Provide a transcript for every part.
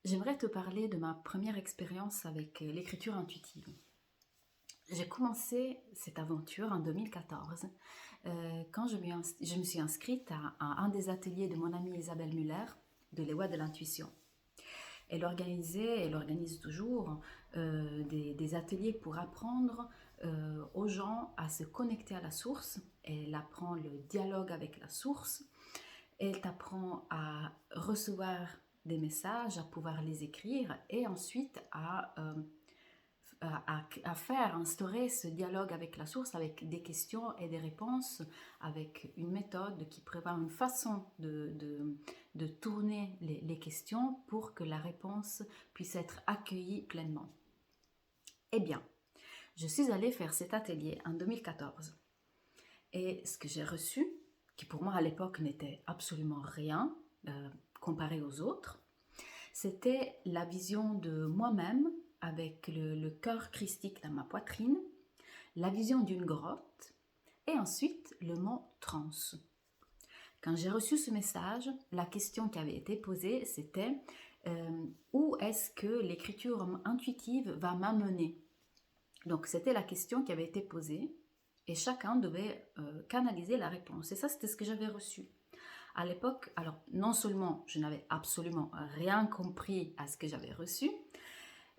J'aimerais te parler de ma première expérience avec l'écriture intuitive. J'ai commencé cette aventure en 2014 quand je me suis inscrite à un des ateliers de mon amie Isabelle Muller de l'Ewa de l'intuition. Elle organise toujours des ateliers pour apprendre aux gens à se connecter à la source. Elle apprend le dialogue avec la source. Elle t'apprend à recevoir des messages, à pouvoir les écrire et ensuite à faire, instaurer ce dialogue avec la source, avec des questions et des réponses, avec une méthode qui prévoit une façon de tourner les questions pour que la réponse puisse être accueillie pleinement. Eh bien, je suis allée faire cet atelier en 2014 et ce que j'ai reçu, qui pour moi à l'époque n'était absolument rien comparé aux autres, c'était la vision de moi-même avec le cœur christique dans ma poitrine, la vision d'une grotte et ensuite le mot trans. Quand j'ai reçu ce message, la question qui avait été posée, c'était où est-ce que l'écriture intuitive va m'amener? Donc c'était la question qui avait été posée et chacun devait canaliser la réponse. Et ça, c'était ce que j'avais reçu. À l'époque, alors non seulement je n'avais absolument rien compris à ce que j'avais reçu,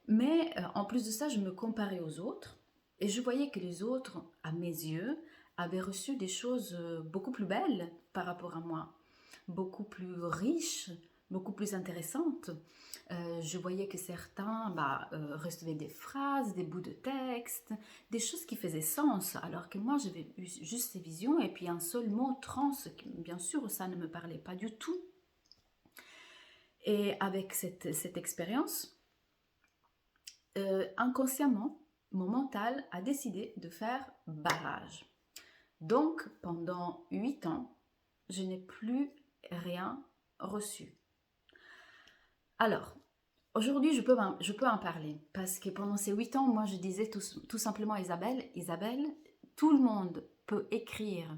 mais en plus de ça, je me comparais aux autres et je voyais que les autres, à mes yeux, avaient reçu des choses beaucoup plus belles par rapport à moi, beaucoup plus riches, beaucoup plus intéressantes. Je voyais que certains recevaient des phrases, des bouts de texte, des choses qui faisaient sens, alors que moi j'avais eu juste ces visions et puis un seul mot trans, bien sûr ça ne me parlait pas du tout. Et avec cette expérience, inconsciemment, mon mental a décidé de faire barrage. Donc pendant 8 ans, je n'ai plus rien reçu. Alors, aujourd'hui, je peux en parler parce que pendant ces 8 ans, moi, je disais tout simplement à Isabelle, tout le monde peut écrire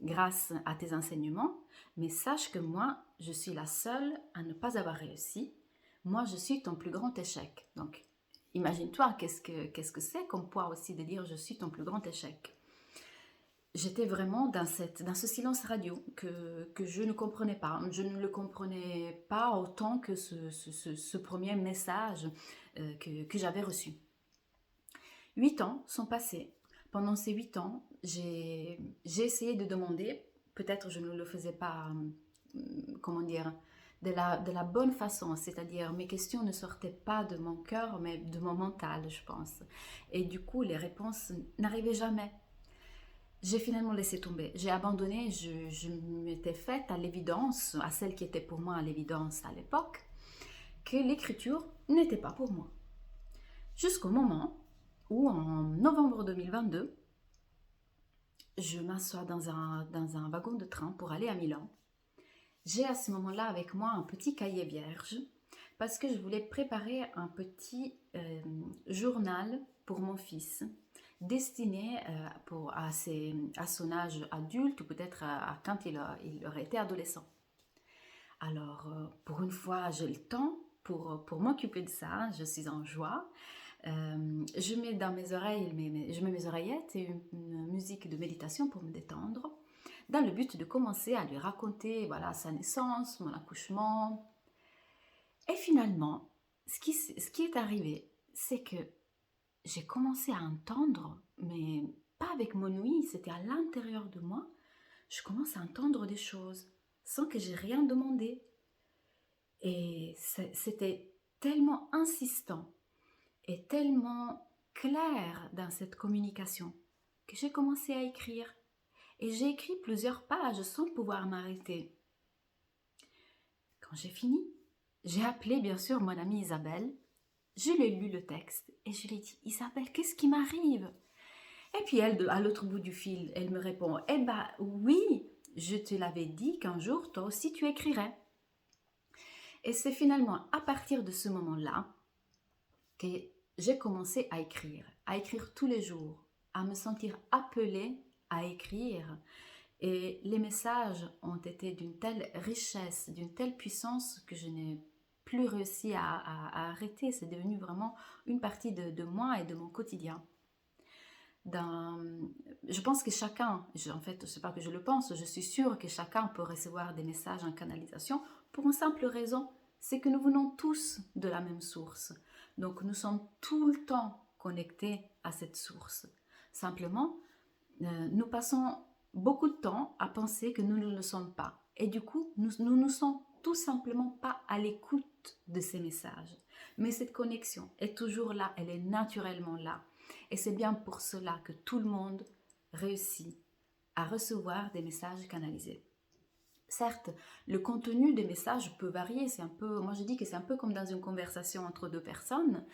grâce à tes enseignements, mais sache que moi, je suis la seule à ne pas avoir réussi. Moi, je suis ton plus grand échec. Donc, imagine-toi, qu'est-ce que c'est comme poids aussi de dire je suis ton plus grand échec. J'étais vraiment dans ce silence radio que je ne comprenais pas. Je ne le comprenais pas autant que ce premier message que j'avais reçu. 8 ans sont passés. Pendant ces 8 ans, j'ai essayé de demander, peut-être je ne le faisais pas, comment dire, de la bonne façon, c'est-à-dire mes questions ne sortaient pas de mon cœur, mais de mon mental, je pense. Et du coup, les réponses n'arrivaient jamais. J'ai finalement laissé tomber, j'ai abandonné, je m'étais faite à l'évidence, à celle qui était pour moi à l'évidence à l'époque, que l'écriture n'était pas pour moi. Jusqu'au moment où en novembre 2022, je m'assois dans un wagon de train pour aller à Milan. J'ai à ce moment-là avec moi un petit cahier vierge parce que je voulais préparer un petit journal pour mon fils destiné à son âge adulte ou peut-être à quand il aurait été adolescent. Alors, pour une fois, j'ai le temps pour m'occuper de ça, je suis en joie. Je mets dans mes oreilles, je mets mes oreillettes et une musique de méditation pour me détendre, dans le but de commencer à lui raconter voilà, sa naissance, mon accouchement. Et finalement, ce qui est arrivé, c'est que j'ai commencé à entendre, mais pas avec mon ouïe, c'était à l'intérieur de moi, je commence à entendre des choses sans que j'ai rien demandé. Et c'était tellement insistant et tellement clair dans cette communication que j'ai commencé à écrire. Et j'ai écrit plusieurs pages sans pouvoir m'arrêter. Quand j'ai fini, j'ai appelé bien sûr mon amie Isabelle. Je lui ai lu le texte et je lui ai dit « Isabelle, qu'est-ce qui m'arrive ?» Et puis elle, à l'autre bout du fil, elle me répond « Eh ben oui, je te l'avais dit qu'un jour, toi aussi, tu écrirais. » Et c'est finalement à partir de ce moment-là que j'ai commencé à écrire tous les jours, à me sentir appelée à écrire. Et les messages ont été d'une telle richesse, d'une telle puissance que je n'ai plus réussi à arrêter. C'est devenu vraiment une partie de moi et de mon quotidien. Je pense que chacun, en fait, c'est pas que je le pense, je suis sûre que chacun peut recevoir des messages en canalisation pour une simple raison, c'est que nous venons tous de la même source. Donc nous sommes tout le temps connectés à cette source. Simplement, nous passons beaucoup de temps à penser que nous ne le sommes pas. Et du coup, nous ne sommes tout simplement pas à l'écoute de ces messages. Mais cette connexion est toujours là, elle est naturellement là. Et c'est bien pour cela que tout le monde réussit à recevoir des messages canalisés. Certes, le contenu des messages peut varier, moi je dis que c'est un peu comme dans une conversation entre deux personnes.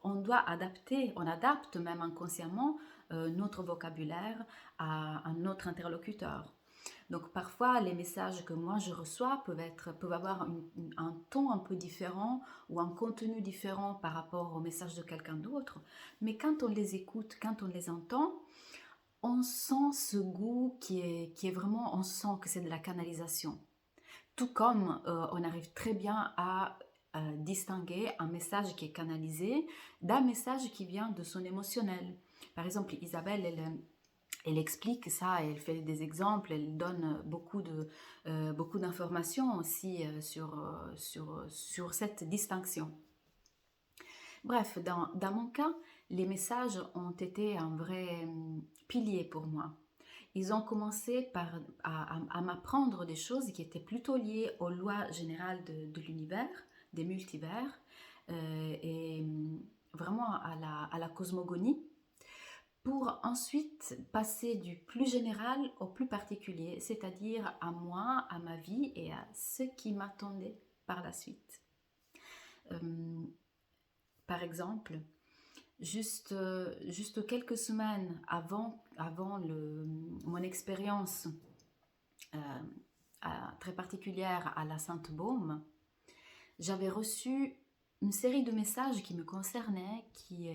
On adapte même inconsciemment notre vocabulaire à notre interlocuteur. Donc parfois, les messages que moi je reçois peuvent avoir un ton un peu différent ou un contenu différent par rapport au message de quelqu'un d'autre. Mais quand on les écoute, quand on les entend, on sent ce goût qui est vraiment, on sent que c'est de la canalisation. Tout comme on arrive très bien à distinguer un message qui est canalisé d'un message qui vient de son émotionnel. Par exemple, Isabelle, elle explique ça, elle fait des exemples, elle donne beaucoup d'informations aussi sur cette distinction. Bref, dans mon cas, les messages ont été un vrai pilier pour moi. Ils ont commencé à m'apprendre des choses qui étaient plutôt liées aux lois générales de l'univers, des multivers, et vraiment à la cosmogonie, pour ensuite passer du plus général au plus particulier, c'est-à-dire à moi, à ma vie et à ce qui m'attendait par la suite. Par exemple, juste quelques semaines avant mon expérience très particulière à la Sainte-Baume, j'avais reçu une série de messages qui me concernaient, qui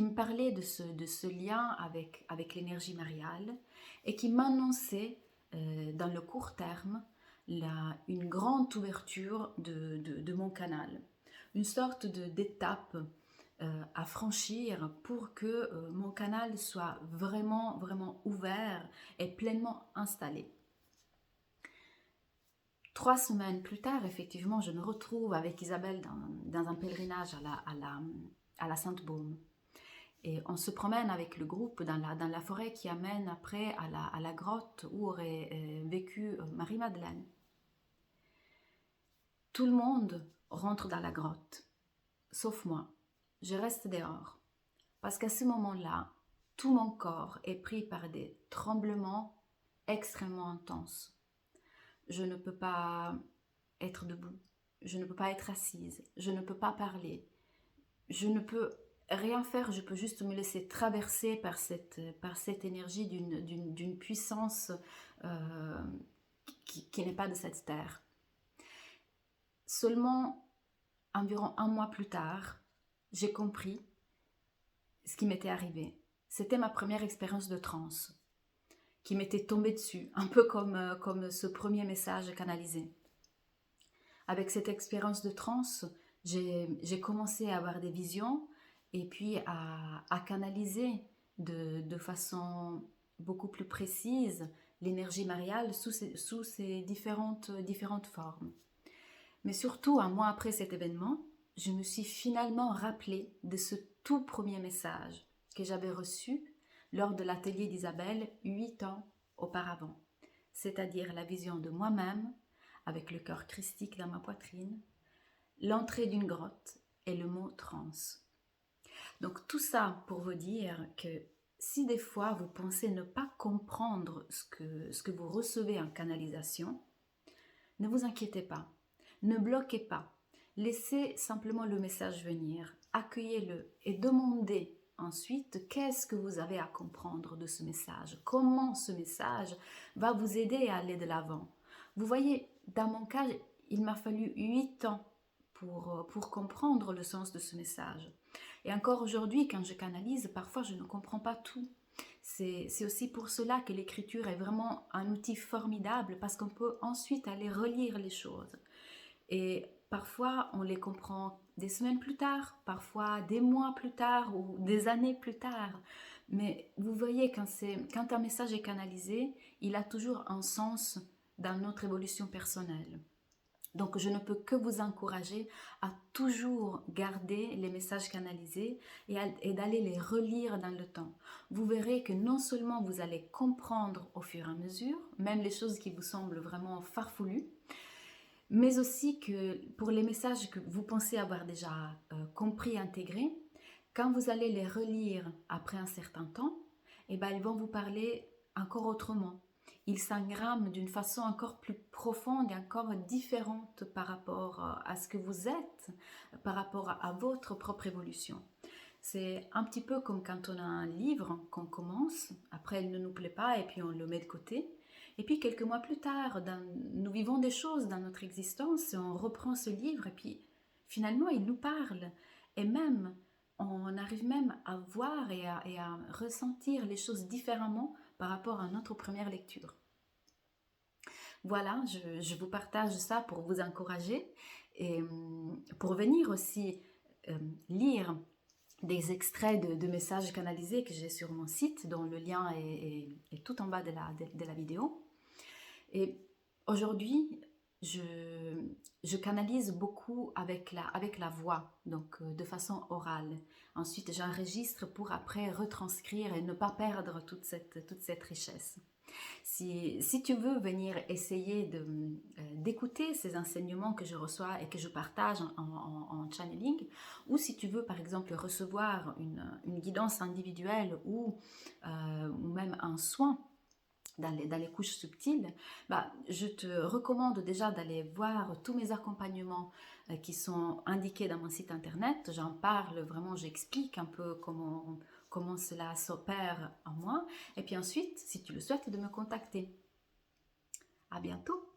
me parlaient de ce lien avec l'énergie mariale et qui m'annonçaient dans le court terme une grande ouverture de mon canal, une sorte d'étape à franchir pour que mon canal soit vraiment, vraiment ouvert et pleinement installé. 3 semaines plus tard, effectivement, je me retrouve avec Isabelle dans un pèlerinage à la Sainte-Baume. Et on se promène avec le groupe dans la forêt qui amène après à la grotte où aurait vécu Marie-Madeleine. Tout le monde rentre dans la grotte, sauf moi. Je reste dehors, parce qu'à ce moment-là, tout mon corps est pris par des tremblements extrêmement intenses. Je ne peux pas être debout, je ne peux pas être assise, je ne peux pas parler, je ne peux rien faire, je peux juste me laisser traverser par cette énergie d'une puissance qui n'est pas de cette terre. Seulement environ 1 mois plus tard, j'ai compris ce qui m'était arrivé. C'était ma première expérience de transe qui m'était tombée dessus, un peu comme ce premier message canalisé. Avec cette expérience de transe, j'ai commencé à avoir des visions et puis à canaliser de façon beaucoup plus précise l'énergie mariale sous ses différentes formes. Mais surtout, 1 mois après cet événement, je me suis finalement rappelé de ce tout premier message que j'avais reçu lors de l'atelier d'Isabelle 8 ans auparavant, c'est-à-dire la vision de moi-même avec le cœur christique dans ma poitrine, l'entrée d'une grotte et le mot transe. Donc tout ça pour vous dire que si des fois vous pensez ne pas comprendre ce que vous recevez en canalisation, ne vous inquiétez pas. Ne bloquez pas, laissez simplement le message venir, accueillez-le et demandez ensuite qu'est-ce que vous avez à comprendre de ce message, comment ce message va vous aider à aller de l'avant. Vous voyez, dans mon cas, il m'a fallu 8 ans pour comprendre le sens de ce message. Et encore aujourd'hui, quand je canalise, parfois je ne comprends pas tout. C'est aussi pour cela que l'écriture est vraiment un outil formidable parce qu'on peut ensuite aller relire les choses. Et parfois, on les comprend des semaines plus tard, parfois des mois plus tard ou des années plus tard. Mais vous voyez, quand un message est canalisé, il a toujours un sens dans notre évolution personnelle. Donc, je ne peux que vous encourager à toujours garder les messages canalisés et d'aller les relire dans le temps. Vous verrez que non seulement vous allez comprendre au fur et à mesure, même les choses qui vous semblent vraiment farfelues, mais aussi que pour les messages que vous pensez avoir déjà compris, intégrés, quand vous allez les relire après un certain temps, eh ben, ils vont vous parler encore autrement. Ils s'engramment d'une façon encore plus profonde et encore différente par rapport à ce que vous êtes, par rapport à votre propre évolution. C'est un petit peu comme quand on a un livre qu'on commence, après il ne nous plaît pas et puis on le met de côté. Et puis quelques mois plus tard, nous vivons des choses dans notre existence et on reprend ce livre et puis finalement il nous parle. Et même, on arrive même à voir et à ressentir les choses différemment par rapport à notre première lecture. Voilà, je vous partage ça pour vous encourager et pour venir aussi lire des extraits de messages canalisés que j'ai sur mon site, dont le lien est tout en bas de la vidéo. Et aujourd'hui, je canalise beaucoup avec la voix, donc de façon orale. Ensuite, j'enregistre pour après retranscrire et ne pas perdre toute cette richesse. Si tu veux venir essayer d'écouter ces enseignements que je reçois et que je partage en channeling, ou si tu veux par exemple recevoir une guidance individuelle ou même un soin dans les couches subtiles, bah, je te recommande déjà d'aller voir tous mes accompagnements qui sont indiqués dans mon site internet. J'en parle vraiment, j'explique un peu comment cela s'opère en moi. Et puis ensuite, si tu le souhaites, de me contacter. À bientôt!